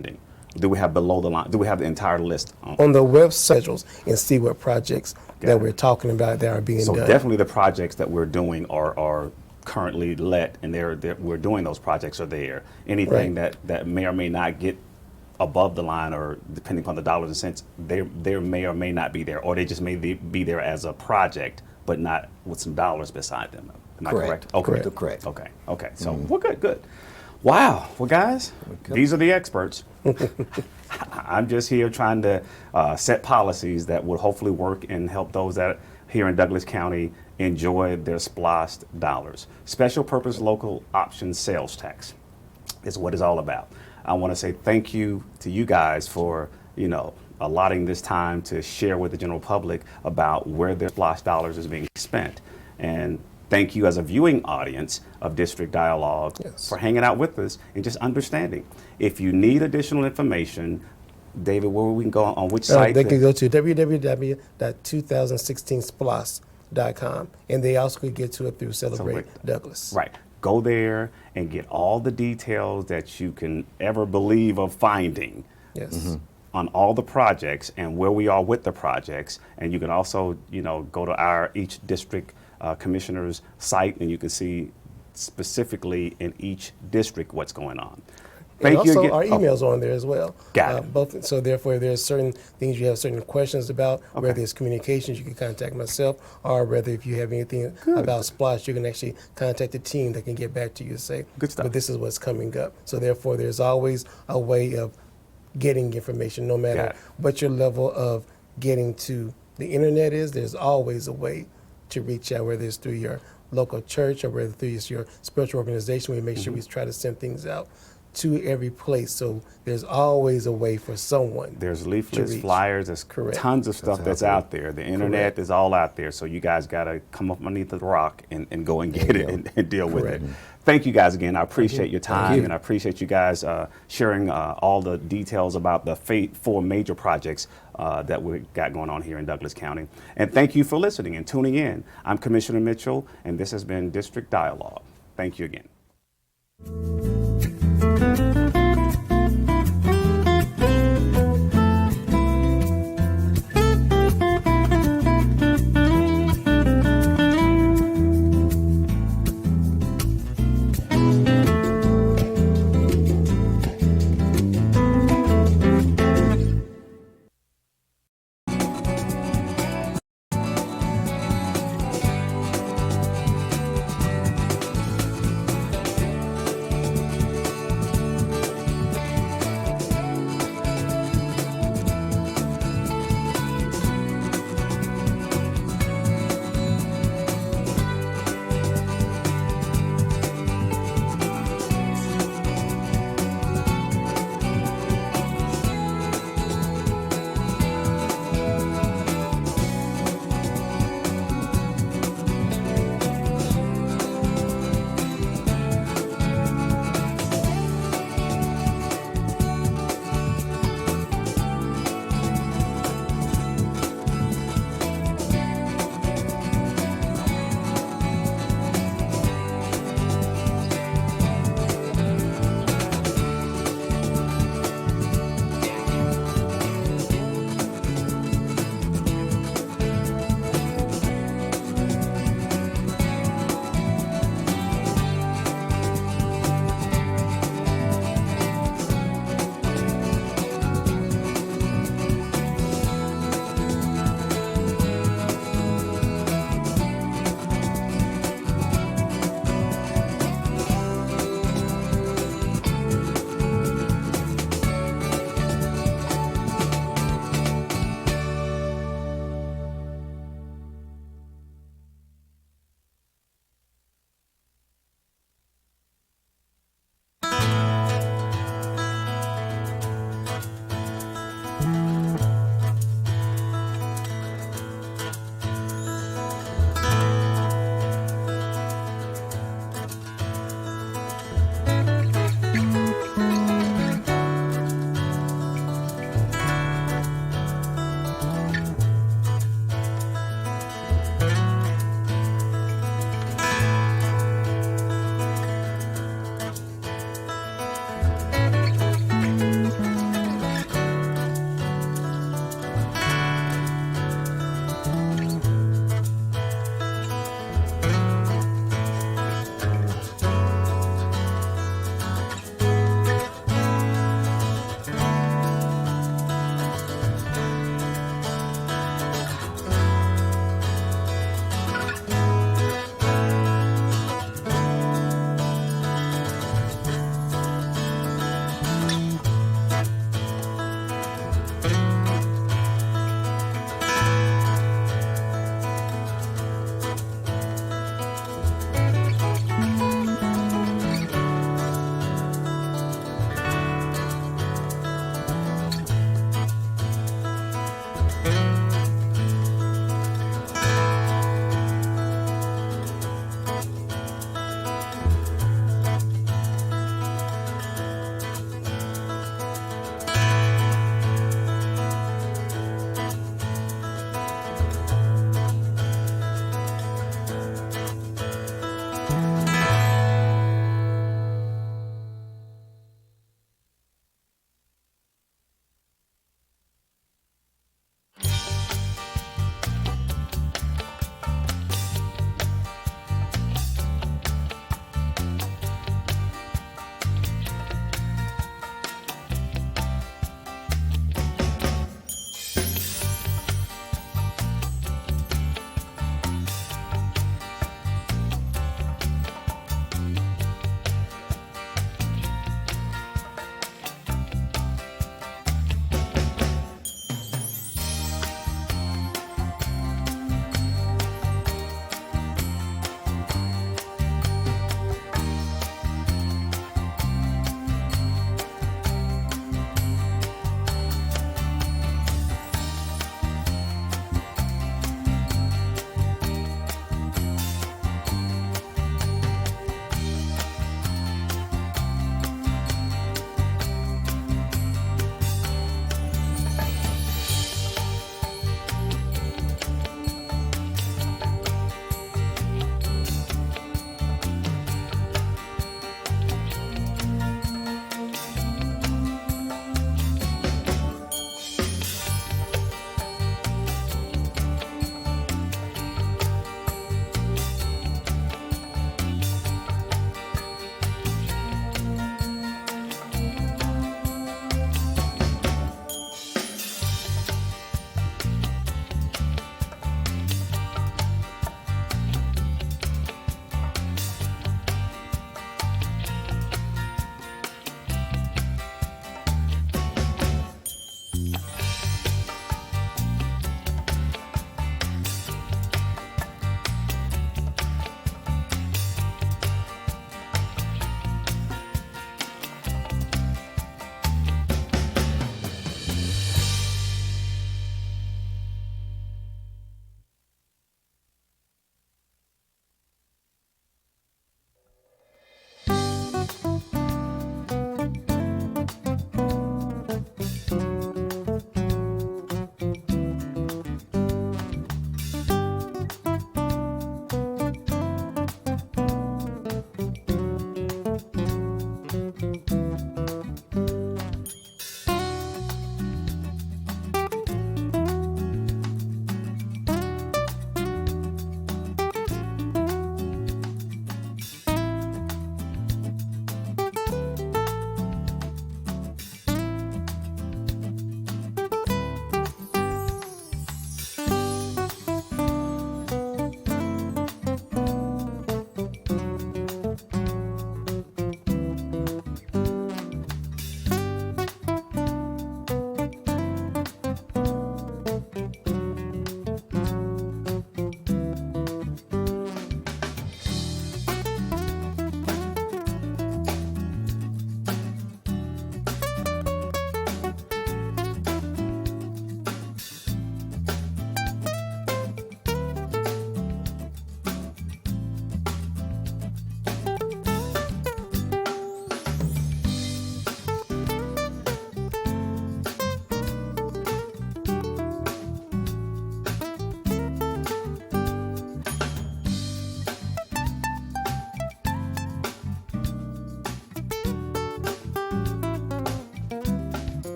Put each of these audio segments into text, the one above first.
Do we have below the line? Do we have the entire list? On the website and see what projects that we're talking about that are being So done. definitely the projects that we're doing are currently let, and we're doing those projects are there. Anything that may or may not get above the line, or depending upon the dollars and cents, they may or may not be there, or they just may be there as a project, but not with some dollars beside them. Am I correct? Okay. Correct. Okay. So we're good. Wow. Well, guys, these are the experts. I'm just here trying to set policies that would hopefully work and help those that here in Douglas County enjoy their splost dollars. Special purpose local option sales tax is what it's all about. I want to say thank you to you guys for, allotting this time to share with the general public about where their splost dollars is being spent. And thank you as a viewing audience of District Dialogue for hanging out with us and just understanding. If you need additional information, David, where we can go on which site? They can go to www.2016splos.com, and they also could get to it through Celebrate Douglas. Right. Go there and get all the details that you can ever believe of finding. Yes. On all the projects and where we are with the projects. And you can also, go to each district commissioner's site, and you can see specifically in each district what's going on. Thank you again. Our emails are on there as well. Got it. So therefore, there's certain things you have certain questions about, whether it's communications, you can contact myself, or whether if you have anything about Splash, you can actually contact the team that can get back to you and say, good stuff. But this is what's coming up. So therefore, there's always a way of getting information, no matter what your level of getting to the internet is. There's always a way to reach out, whether it's through your local church or whether through your spiritual organization. We make sure we try to send things out to every place. So there's always a way for someone. There's leaflets, flyers, there's tons of stuff that's out there. The internet is all out there. So you guys got to come up underneath the rock and go and get it and deal with it. Thank you guys again. I appreciate your time, and I appreciate you guys sharing all the details about the 4 major projects that we got going on here in Douglas County. And thank you for listening and tuning in. I'm Commissioner Mitchell, and this has been District Dialogue. Thank you again.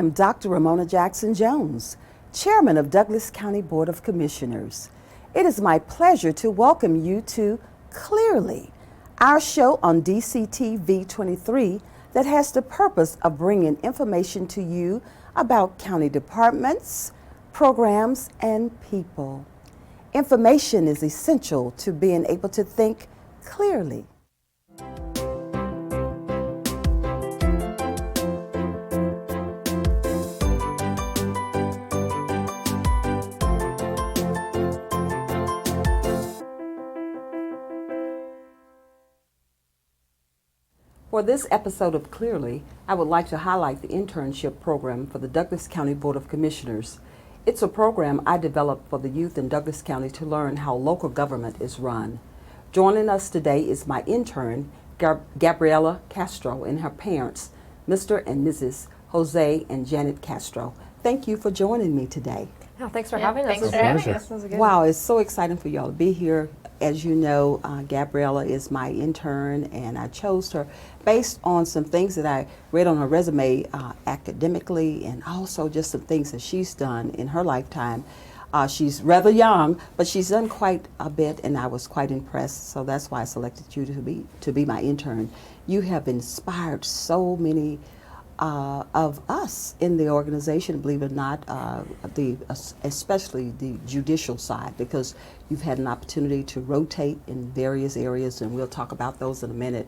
am Dr. Ramona Jackson Jones, Chairman of Douglas County Board of Commissioners. It is my pleasure to welcome you to Clearly, our show on DCTV 23 that has the purpose of bringing information to you about county departments, programs, and people. Information is essential to being able to think clearly. For this episode of Clearly, I would like to highlight the internship program for the Douglas County Board of Commissioners. It's a program I developed for the youth in Douglas County to learn how local government is run. Joining us today is my intern, Gabriela Castro, and her parents, Mr. and Mrs. Jose and Janet Castro. Thank you for joining me today. Oh, thanks for having us. Thanks for having us. Wow, it's so exciting for y'all to be here. As you know, Gabriela is my intern, and I chose her based on some things that I read on her resume academically, and also just some things that she's done in her lifetime. She's rather young, but she's done quite a bit, and I was quite impressed. So that's why I selected you to be my intern. You have inspired so many of us in the organization, believe it or not, especially the judicial side, because you've had an opportunity to rotate in various areas, and we'll talk about those in a minute.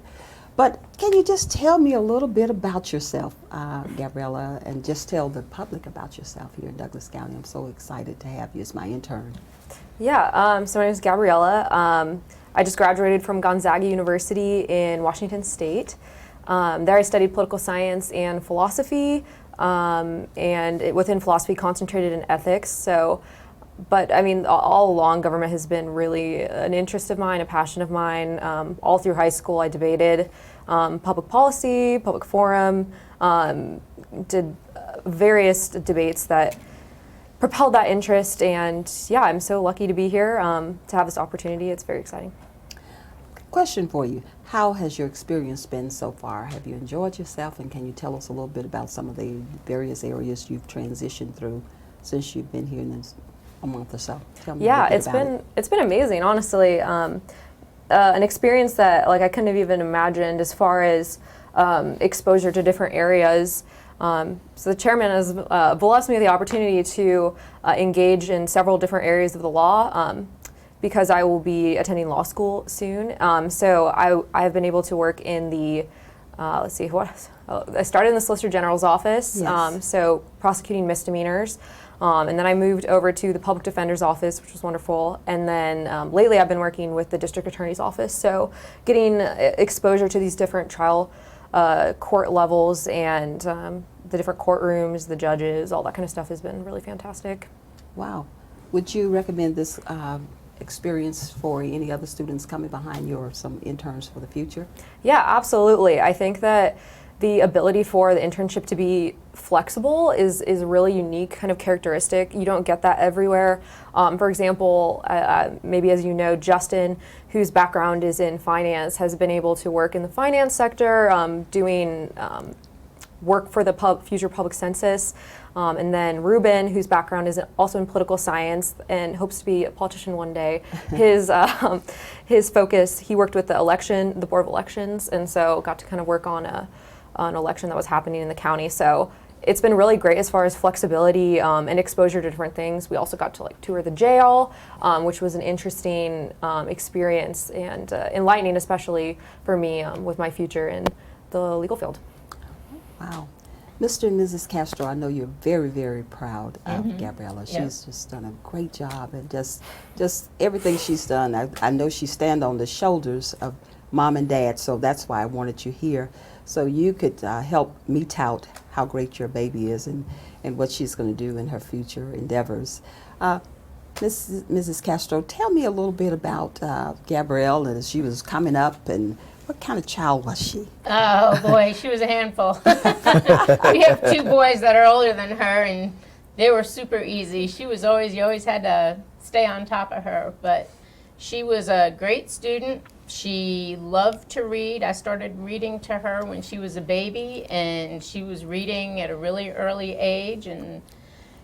But can you just tell me a little bit about yourself, Gabriela, and just tell the public about yourself here in Douglas County? I'm so excited to have you as my intern. Yeah, so my name is Gabriela. I just graduated from Gonzaga University in Washington State. There I studied political science and philosophy, within philosophy concentrated in ethics. But I mean, all along government has been really an interest of mine, a passion of mine. All through high school I debated public policy, public forum, did various debates that propelled that interest, and yeah, I'm so lucky to be here, to have this opportunity. It's very exciting. Question for you. How has your experience been so far? Have you enjoyed yourself, and can you tell us a little bit about some of the various areas you've transitioned through since you've been here in a month or so? Tell me a little bit about it. It's been amazing, honestly. An experience that I couldn't have even imagined as far as exposure to different areas. So the chairman has blessed me with the opportunity to engage in several different areas of the law. Because I will be attending law school soon. So I've been able to work in the, I started in the Solicitor General's office, Yes. So prosecuting misdemeanors. And then I moved over to the Public Defender's office, which was wonderful. And then lately I've been working with the District Attorney's office. So getting exposure to these different trial court levels and the different courtrooms, the judges, all that kind of stuff has been really fantastic. Wow. Would you recommend this experience for any other students coming behind you or some interns for the future? Yeah, absolutely. I think that the ability for the internship to be flexible is a really unique kind of characteristic. You don't get that everywhere. For example, maybe as you know, Justin, whose background is in finance, has been able to work in the finance sector, doing work for the future public census. And then Ruben, whose background is also in political science and hopes to be a politician one day, his focus, he worked with the Board of Elections, and so got to kind of work on an election that was happening in the county. So it's been really great as far as flexibility and exposure to different things. We also got to tour the jail, which was an interesting experience and enlightening, especially for me with my future in the legal field. Wow. Mr. and Mrs. Castro, I know you're very, very proud of Gabriela. She's just done a great job, and just everything she's done. I know she stands on the shoulders of mom and dad, so that's why I wanted you here, so you could help me tout how great your baby is and what she's going to do in her future endeavors. Mrs. Castro, tell me a little bit about Gabrielle as she was coming up, and what kind of child was she? Oh boy, she was a handful. We have two boys that are older than her, and they were super easy. You always had to stay on top of her, but She was a great student. She loved to read. I started reading to her when she was a baby, and she was reading at a really early age, and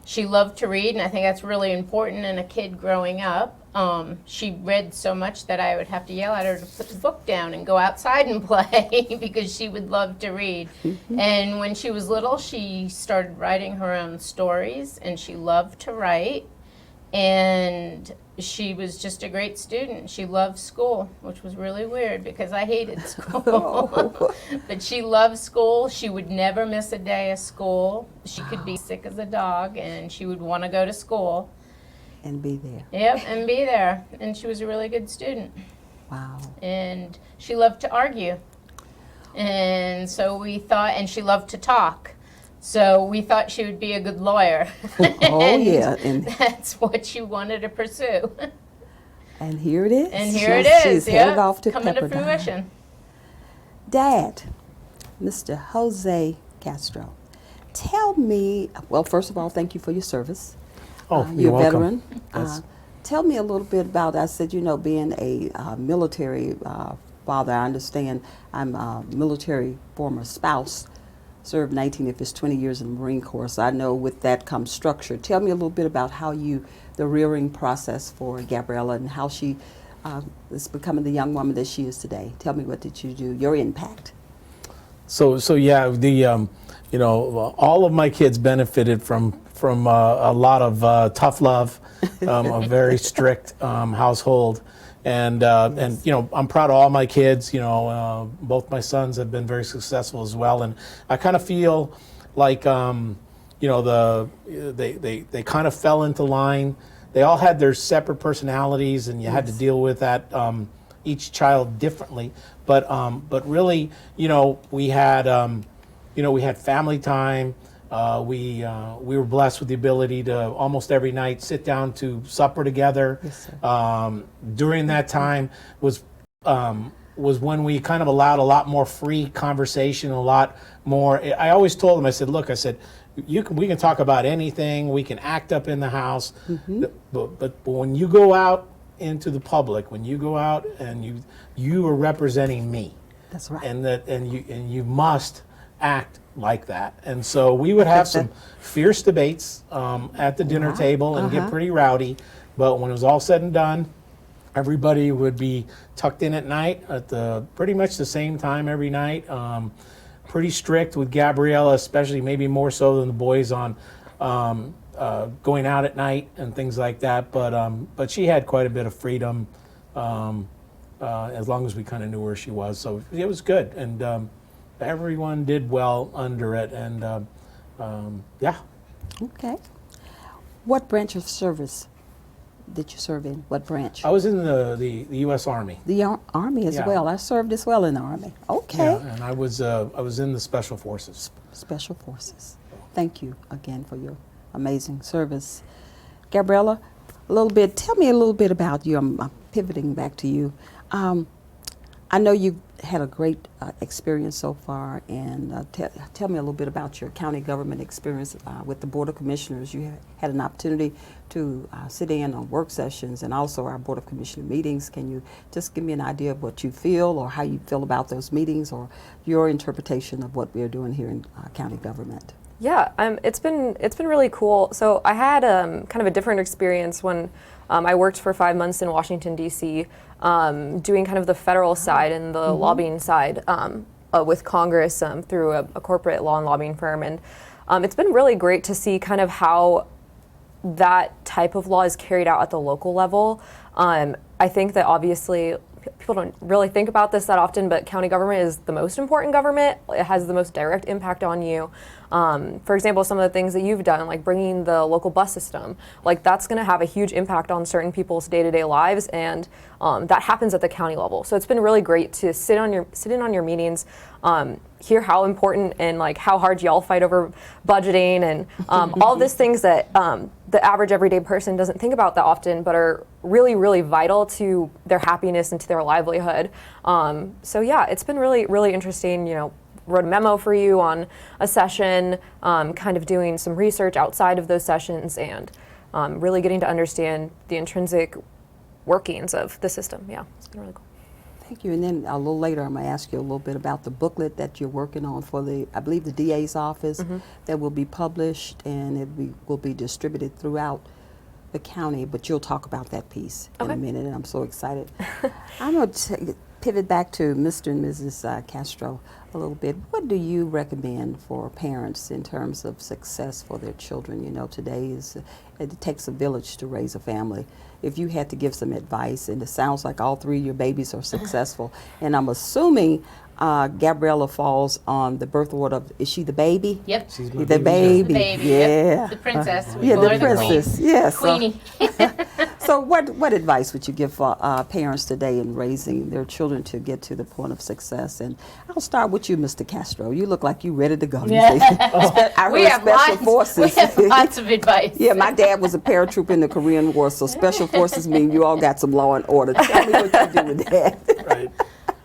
she loved to read, and I think that's really important in a kid growing up. She read so much that I would have to yell at her to put the book down and go outside and play because she would love to read. And when she was little, she started writing her own stories, and she loved to write. And she was just a great student. She loved school, which was really weird because I hated school. But she loved school. She would never miss a day of school. She could be sick as a dog, and she would want to go to school. And be there. Yep, and be there. And she was a really good student. Wow. And she loved to argue. And so we thought, and she loved to talk. So we thought she would be a good lawyer. Oh, yeah. And that's what she wanted to pursue. And here it is. And here it is. She's headed off to coming to Pepperdine. fruition. Dad, Mr. Jose Castro, tell me, well, first of all, thank you for your service. Oh, You're you're a welcome. veteran. Yes. Tell me a little bit about, I said, being a military father, I understand I'm a military former spouse, served 19 if it's 20 years in the Marine Corps, so I know with that comes structure. Tell me a little bit about how the rearing process for Gabriella and how she is becoming the young woman that she is today. Tell me, what did you do, your impact? So yeah, all of my kids benefited from a lot of tough love, a very strict household, and I'm proud of all my kids. Both my sons have been very successful as well, and I kind of feel like they kind of fell into line. They all had their separate personalities, and you had to deal with that each child differently. But really, we had family time. We were blessed with the ability to almost every night sit down to supper together. Yes, sir. During that time was when we kind of allowed a lot more free conversation, a lot more. I always told them, I said, we can talk about anything. We can act up in the house, but when you go out into the public, when you go out and you are representing me. That's right. And you must act like that. And so we would have some fierce debates at the dinner table and get pretty rowdy. But when it was all said and done, everybody would be tucked in at night at pretty much the same time every night. Pretty strict with Gabriella, especially, maybe more so than the boys on going out at night and things like that. But she had quite a bit of freedom as long as we kind of knew where she was. So it was good. And everyone did well under it, and yeah. Okay. What branch of service did you serve in? What branch? I was in the U.S. Army. The Army as Yeah. well. I served as well in the Army. Okay. Yeah, and I was in the Special Forces. Special Forces. Thank you again for your amazing service. Gabriella, tell me a little bit about you. I'm pivoting back to you. I know you've had a great experience so far, and tell me a little bit about your county government experience with the Board of Commissioners. You had an opportunity to sit in on work sessions and also our Board of Commissioner meetings. Can you just give me an idea of what you feel or how you feel about those meetings or your interpretation of what we're doing here in county government? Yeah, it's been really cool. So I had kind of a different experience when I worked for 5 months in Washington, D.C., doing kind of the federal side and the lobbying side with Congress through a corporate law and lobbying firm. And it's been really great to see kind of how that type of law is carried out at the local level. I think that obviously people don't really think about this that often, but county government is the most important government. It has the most direct impact on you. For example, some of the things that you've done, like bringing the local bus system, like that's going to have a huge impact on certain people's day-to-day lives, and that happens at the county level. So it's been really great to sit in on your meetings, hear how important and like how hard y'all fight over budgeting and all of these things that the average everyday person doesn't think about that often, but are really, really vital to their happiness and to their livelihood. So yeah, it's been really, really interesting. Wrote a memo for you on a session, kind of doing some research outside of those sessions, and really getting to understand the intrinsic workings of the system. Yeah, it's been really cool. Thank you. And then a little later, I'm going to ask you a little bit about the booklet that you're working on for I believe, the DA's office that will be published, and will be distributed throughout the county. But you'll talk about that piece in a minute, and I'm so excited. I'm going to pivot back to Mr. and Mrs. Castro a little bit. What do you recommend for parents in terms of success for their children? You know, today it takes a village to raise a family. If you had to give some advice, and it sounds like all three of your babies are successful, and I'm assuming Gabriella falls on the birth order of, is she the baby? Yep. She's my The baby. Baby, Yeah. yep. The princess. We Yeah, call the her princess. Yes. Queenie. So what advice would you give for parents today in raising their children to get to the point of success? And I'll start with you, Mr. Castro. You look like you're ready to go. Yeah. I We heard have special lots. forces. We have lots of advice. Yeah, my dad was a paratrooper in the Korean War, so special forces mean you all got some law and order. Tell me what you do with that. Right.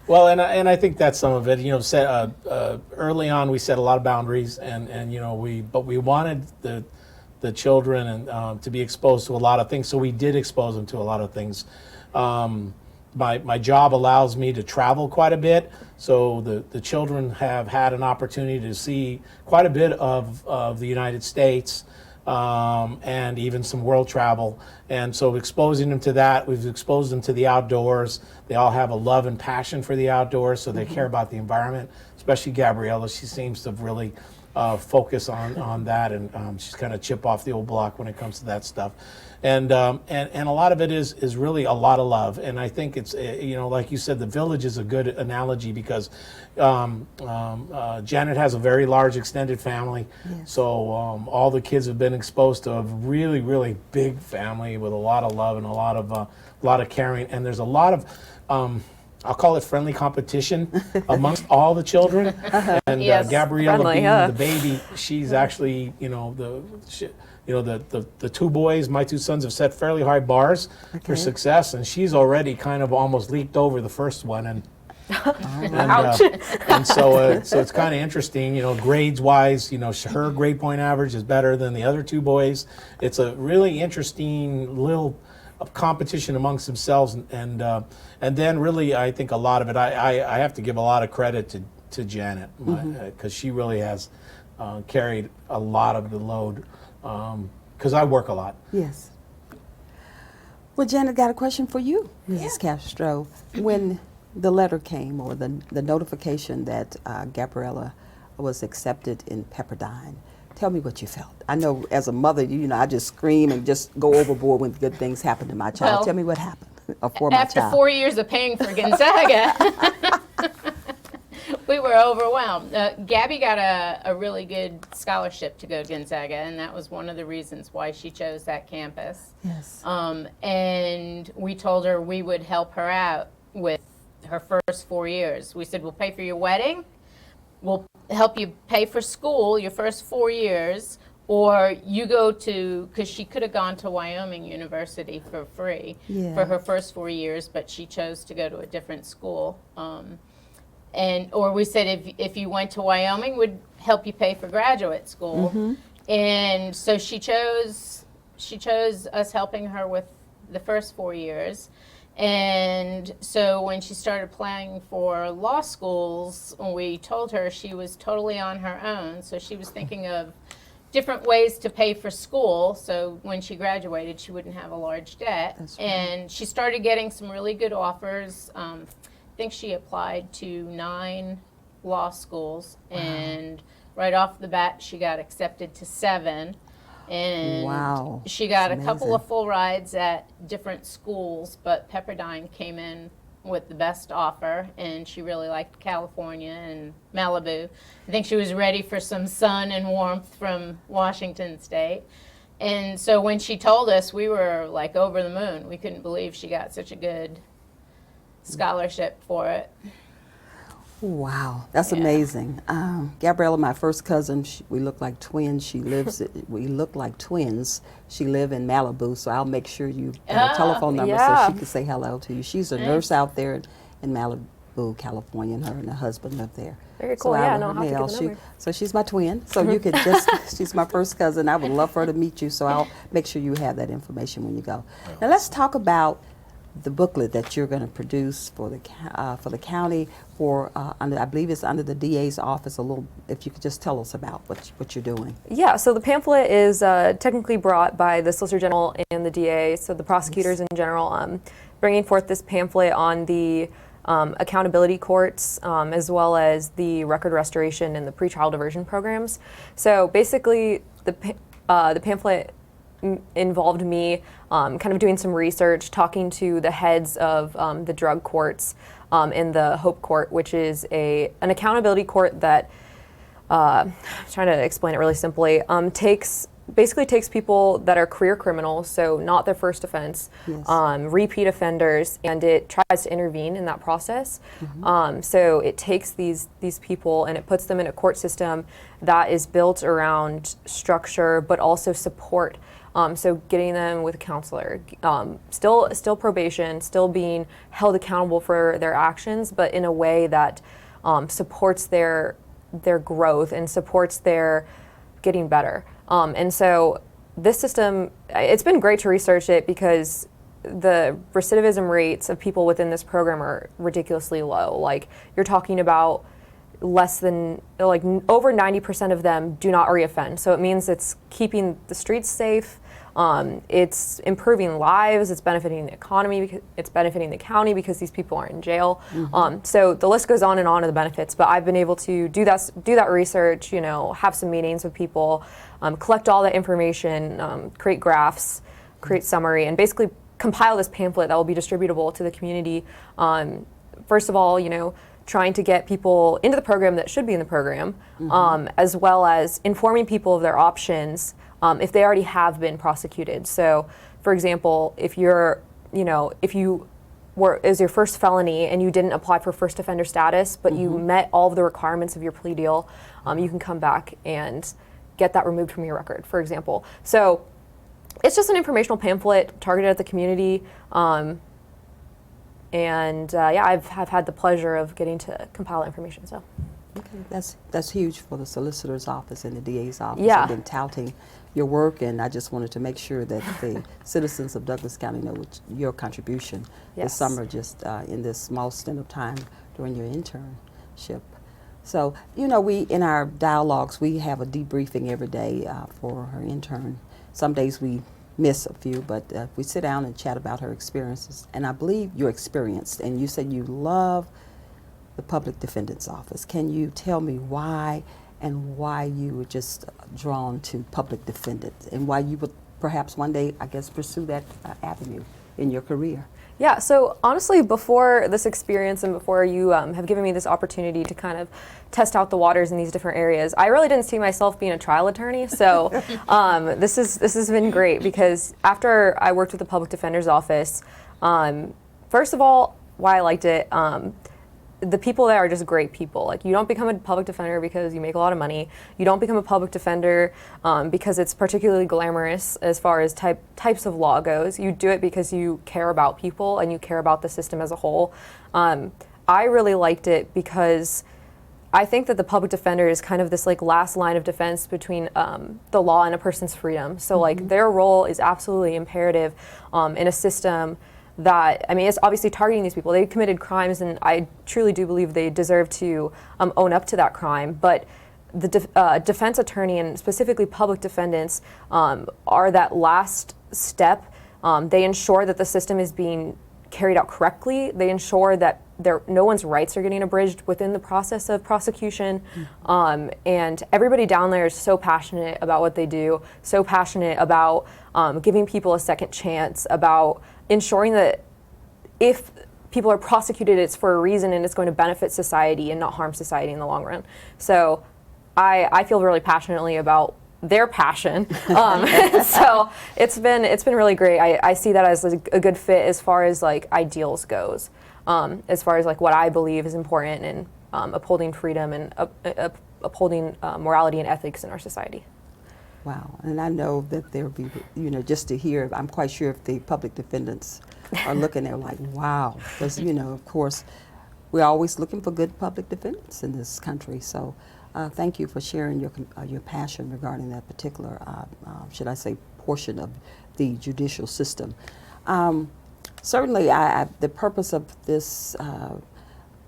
Well, and I think that's some of it. You know, early on we set a lot of boundaries, and you know we wanted the children and to be exposed to a lot of things. So we did expose them to a lot of things. My job allows me to travel quite a bit, so the children have had an opportunity to see quite a bit of the United States. And even some world travel. And so exposing them to that, we've exposed them to the outdoors. They all have a love and passion for the outdoors, so they care about the environment, especially Gabriella. She seems to really focus on that, and she's kind of chip off the old block when it comes to that stuff. And a lot of it is really a lot of love. And I think it's, you know, like you said, the village is a good analogy because Janet has a very large extended family. Yes. So all the kids have been exposed to a really, really big family with a lot of love and a lot of caring. And there's a lot of, I'll call it friendly competition amongst all the children. And Yes. Gabriella Friendly, being huh? the baby, she's actually, you know, the two boys, my two sons, have set fairly high bars for success, and she's already kind of almost leaped over the first one, and so it's kind of interesting, you know, grades wise, you know, her grade point average is better than the other two boys. It's a really interesting little competition amongst themselves, and then really I think a lot of it, I have to give a lot of credit to Janet, because she really has carried a lot of the load. Because I work a lot. Yes. Well, Janet, got a question for you, Mrs. Castro. When the letter came, or the notification that Gabriella was accepted in Pepperdine, tell me what you felt. I know as a mother, you know, I just scream and just go overboard when good things happen to my child. Well, tell me what happened for my After child. 4 years of paying for Gonzaga, we were overwhelmed. Gabby got a really good scholarship to go to Gonzaga, and that was one of the reasons why she chose that campus. Yes. And we told her we would help her out with her first 4 years. We said, we'll pay for your wedding, we'll help you pay for school your first 4 years, or you go to, because she could have gone to Wyoming University for free for her first 4 years, but she chose to go to a different school. Or we said if you went to Wyoming, would help you pay for graduate school. And so she chose us helping her with the first 4 years. And so when she started applying for law schools, we told her she was totally on her own. So she was thinking of different ways to pay for school, so when she graduated, she wouldn't have a large debt. That's right. And she started getting some really good offers. I think she applied to 9 law schools, and right off the bat, she got accepted to 7. And Wow. she got That's a couple amazing. of full rides at different schools, but Pepperdine came in with the best offer, and she really liked California and Malibu. I think she was ready for some sun and warmth from Washington State. And so when she told us, we were like over the moon. We couldn't believe she got such a good scholarship for it. Wow, that's Yeah. amazing. Gabriella, my first cousin, we look like twins. We look like twins. She live in Malibu, so I'll make sure you got a telephone number yeah. so she can say hello to you. She's a nurse out there in Malibu, California, and her and her husband live there. Very cool. So Yeah, I no, I'll have to mail. get the number. So she's my twin. So you could just, she's my first cousin. I would love for her to meet you, so I'll make sure you have that information when you go. Now let's talk about the booklet that you're going to produce for the county, for under, I believe it's under the DA's office. A little, if you could just tell us about what you're doing. Yeah, so the pamphlet is technically brought by the Solicitor General and the DA, so the prosecutors in general, bringing forth this pamphlet on the accountability courts, as well as the record restoration and the pretrial diversion programs. So basically, the pamphlet involved me kind of doing some research, talking to the heads of the drug courts in the Hope Court, which is an accountability court that, I'm trying to explain it really simply, basically takes people that are career criminals, so not their first offense, Yes. Repeat offenders, and it tries to intervene in that process. So it takes these people and it puts them in a court system that is built around structure, but also support. So getting them with a counselor, still probation, still being held accountable for their actions, but in a way that supports their growth and supports their getting better. And so this system, it's been great to research it because the recidivism rates of people within this program are ridiculously low. Like, you're talking about less than, like, over 90% of them do not reoffend. So it means it's keeping the streets safe. It's improving lives. It's benefiting the economy. It's benefiting the county because these people aren't in jail. So the list goes on of the benefits. But I've been able to do that research. Have some meetings with people, collect all that information, create graphs, create summary, and basically compile this pamphlet that will be distributable to the community. First of all, trying to get people into the program that should be in the program, as well as informing people of their options. If they already have been prosecuted. So, for example, if you is your first felony and you didn't apply for first offender status, but you met all of the requirements of your plea deal, you can come back and get that removed from your record, for example. So it's just an informational pamphlet targeted at the community. I've had the pleasure of getting to compile information. So. Okay, that's huge for the solicitor's office and the DA's office. Yeah. I've been touting your work, and I just wanted to make sure that the citizens of Douglas County know your contribution this Yes. summer, just in this small stint of time during your internship. So, we in our dialogues we have a debriefing every day for her intern. Some days we miss a few, but we sit down and chat about her experiences. And I believe you're experienced, and you said you love the public defendant's office. Can you tell me why and why you were just drawn to public defendants and why you would perhaps one day, I guess, pursue that avenue in your career? Yeah, so honestly, before this experience and before you have given me this opportunity to kind of test out the waters in these different areas, I really didn't see myself being a trial attorney. So this has been great because after I worked with the public defender's office, first of all, why I liked it, the people there are just great people. Like, you don't become a public defender because you make a lot of money. You don't become a public defender because it's particularly glamorous as far as types of law goes. You do it because you care about people and you care about the system as a whole. I really liked it because I think that the public defender is kind of this last line of defense between the law and a person's freedom. So their role is absolutely imperative in a system that, it's obviously targeting these people. They committed crimes, and I truly do believe they deserve to own up to that crime. But the defense attorney, and specifically public defendants, are that last step. They ensure that the system is being carried out correctly. They ensure that no one's rights are getting abridged within the process of prosecution. And everybody down there is so passionate about what they do, so passionate about giving people a second chance, about ensuring that if people are prosecuted, it's for a reason and it's going to benefit society and not harm society in the long run. So I feel really passionately about their passion. So it's been really great. I see that as a good fit as far as ideals goes, as far as what I believe is important in upholding freedom and upholding morality and ethics in our society. Wow, and I know that there'll be, just to hear, I'm quite sure if the public defendants are looking, they're like, wow, because, of course, we're always looking for good public defendants in this country. So thank you for sharing your passion regarding that particular, should I say, portion of the judicial system. Certainly, the purpose of this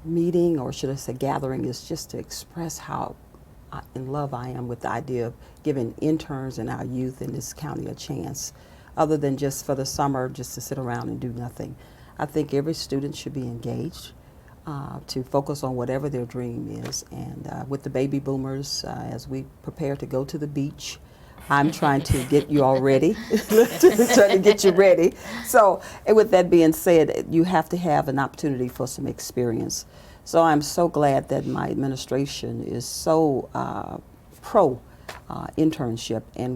meeting, or should I say gathering, is just to express how in love I am with the idea of giving interns and our youth in this county a chance, other than just for the summer, just to sit around and do nothing. I think every student should be engaged to focus on whatever their dream is. And with the baby boomers, as we prepare to go to the beach, I'm trying to get you all ready, trying to get you ready. So, and with that being said, you have to have an opportunity for some experience. So I'm so glad that my administration is so pro internship, and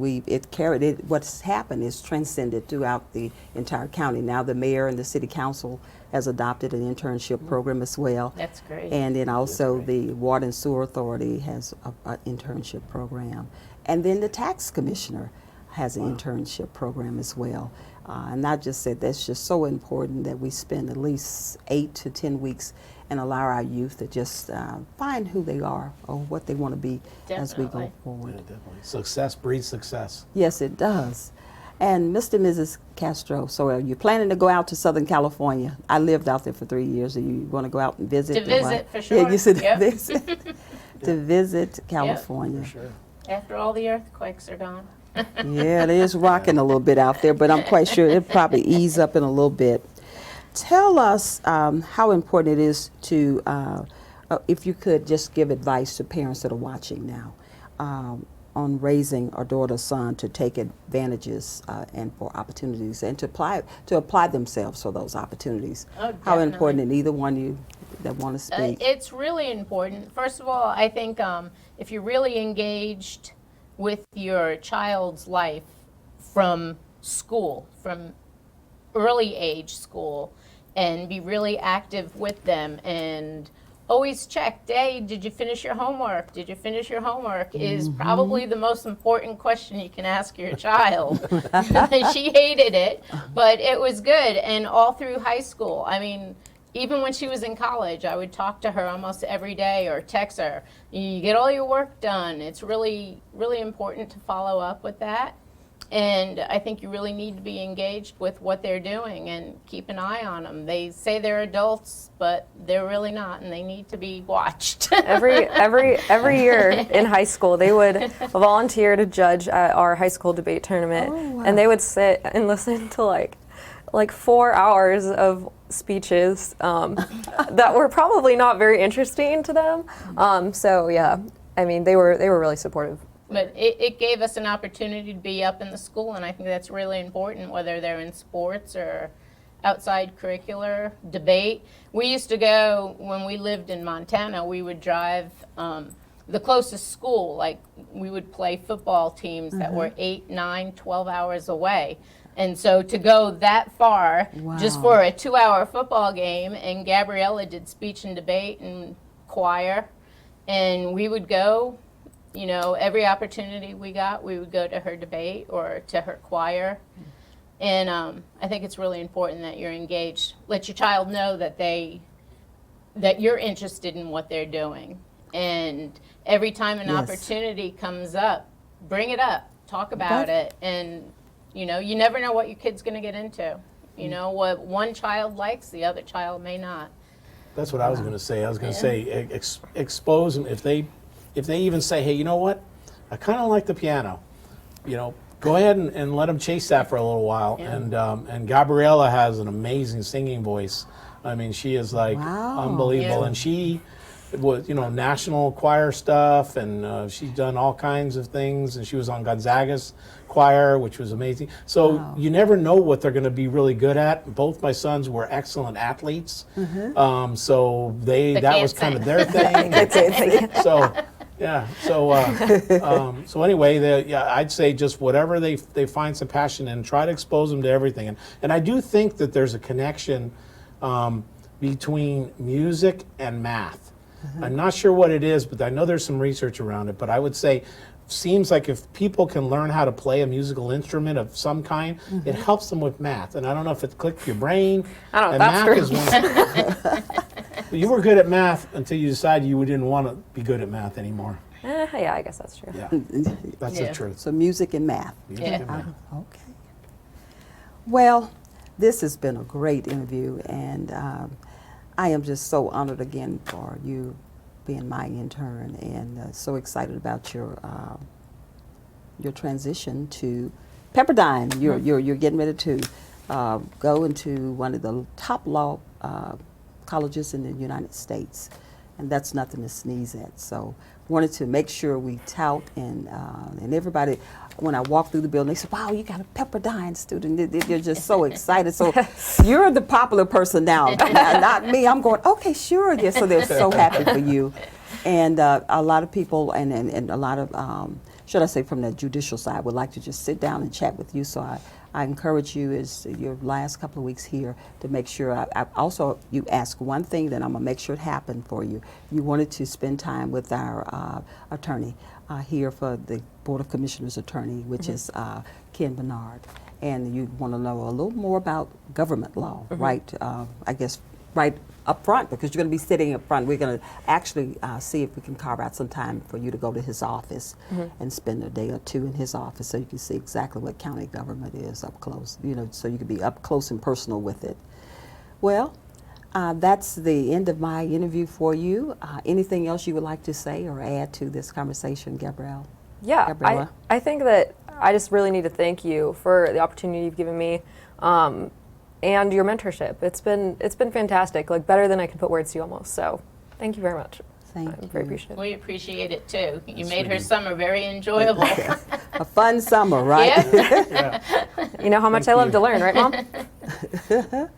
what's happened is transcended throughout the entire county. Now the mayor and the city council has adopted an internship program as well. That's great. And then also the Water and Sewer Authority has an internship program. And then the tax commissioner has an internship program as well. And I just said that's just so important that we spend at least 8 to 10 weeks and allow our youth to just find who they are or what they want to be as we go Definitely. forward. Yeah, definitely. Success breeds success. Yes, it does. And Mr. and Mrs. Castro, so are you planning to go out to Southern California? I lived out there for 3 years. Do you want to go out and visit? To visit, for Yeah, sure. you said Yep. to visit. To visit California. For sure. After all the earthquakes are gone. Yeah, it is rocking a little bit out there, but I'm quite sure it'll probably ease up in a little bit. Tell us how important it is to, if you could just give advice to parents that are watching now on raising a daughter or son to take advantages and for opportunities and to apply themselves for those opportunities. Oh, How definitely. important, and either one you that want to speak. It's really important. First of all, I think if you're really engaged with your child's life from school, from early age school, and be really active with them and always check, hey, did you finish your homework? Did you finish your homework? Is probably the most important question you can ask your child. She hated it, but it was good. And all through high school, I mean, even when she was in college, I would talk to her almost every day or text her. You get all your work done. It's really, really important to follow up with that. And I think you really need to be engaged with what they're doing and keep an eye on them. They say they're adults, but they're really not, and they need to be watched. Every year in high school, they would volunteer to judge at our high school debate tournament, and they would sit and listen to like 4 hours of speeches that were probably not very interesting to them. So yeah, I mean, they were really supportive. But it gave us an opportunity to be up in the school, and I think that's really important, whether they're in sports or outside curricular debate. We used to go, when we lived in Montana, we would drive the closest school, like we would play football teams that were 8, 9, 12 hours away. And so to go that far just for a 2-hour football game, and Gabriella did speech and debate and choir, and we would go, you know, every opportunity we got, we would go to her debate or to her choir. And I think it's really important that you're engaged. Let your child know that that you're interested in what they're doing. And every time an opportunity comes up, bring it up, talk about it. And, you know, you never know what your kid's going to get into. You know, what one child likes, the other child may not. That's what I was going to say. I was going to say expose them if they even say, hey, you know what? I kind of like the piano. You know, go ahead and let them chase that for a little while. Yeah. And Gabriella has an amazing singing voice. I mean, she is like unbelievable. Yeah. And she was, you know, national choir stuff, and she's done all kinds of things. And she was on Gonzaga's choir, which was amazing. So you never know what they're going to be really good at. Both my sons were excellent athletes. So that was kind of their thing. So. Yeah. So anyway, I'd say just whatever they find some passion in, try to expose them to everything. And I do think that there's a connection between music and math. I'm not sure what it is, but I know there's some research around it. But I would say, seems like if people can learn how to play a musical instrument of some kind, it helps them with math. And I don't know if it clicks your brain. I don't know. And That's math is one. You were good at math until you decided you didn't want to be good at math anymore. Yeah, I guess that's true. Yeah, that's the truth. So music and math. Music and math. Okay. Well, This has been a great interview, and I am just so honored again for you being my intern, and so excited about your transition to Pepperdine. You're getting ready to go into one of the top law colleges in the United States, and that's nothing to sneeze at. So wanted to make sure we tout and everybody, when I walk through the building, they say, wow, you got a Pepperdine student. They're just so excited. So you're the popular person now, not me. I'm going, okay, sure. Yeah, so they're so happy for you. And a lot of people and a lot of, should I say from the judicial side, would like to just sit down and chat with you. So I encourage you, as your last couple of weeks here, to make sure. I also, you ask one thing, then I'm gonna make sure it happened for you. You wanted to spend time with our attorney here for the Board of Commissioners attorney, which is Ken Bernard, and you want to know a little more about government law, right? I guess right up front, because you're going to be sitting up front. We're going to actually see if we can carve out some time for you to go to his office and spend a day or two in his office, so you can see exactly what county government is up close, you know, so you can be up close and personal with it. Well, that's the end of my interview for you. Anything else you would like to say or add to this conversation, Gabrielle? Yeah, Gabriella? I think that I just really need to thank you for the opportunity you've given me and your mentorship. It's been fantastic, like better than I could put words to almost. So thank you very much. Thank I'm you. very appreciative. We appreciate it too. You made her summer very enjoyable. A fun summer, right? Yeah. You know how much I Thank love you. to learn, right, Mom?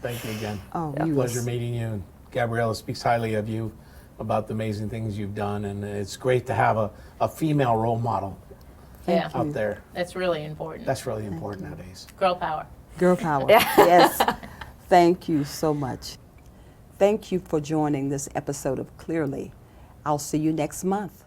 Thank you again. Oh, Yeah. you Pleasure was- meeting you. And Gabriella speaks highly of you about the amazing things you've done, and it's great to have a female role model Yeah, out there. that's really important. That's really important nowadays. Girl power. Girl power. Yes. Thank you so much. Thank you for joining this episode of Clearly. I'll see you next month.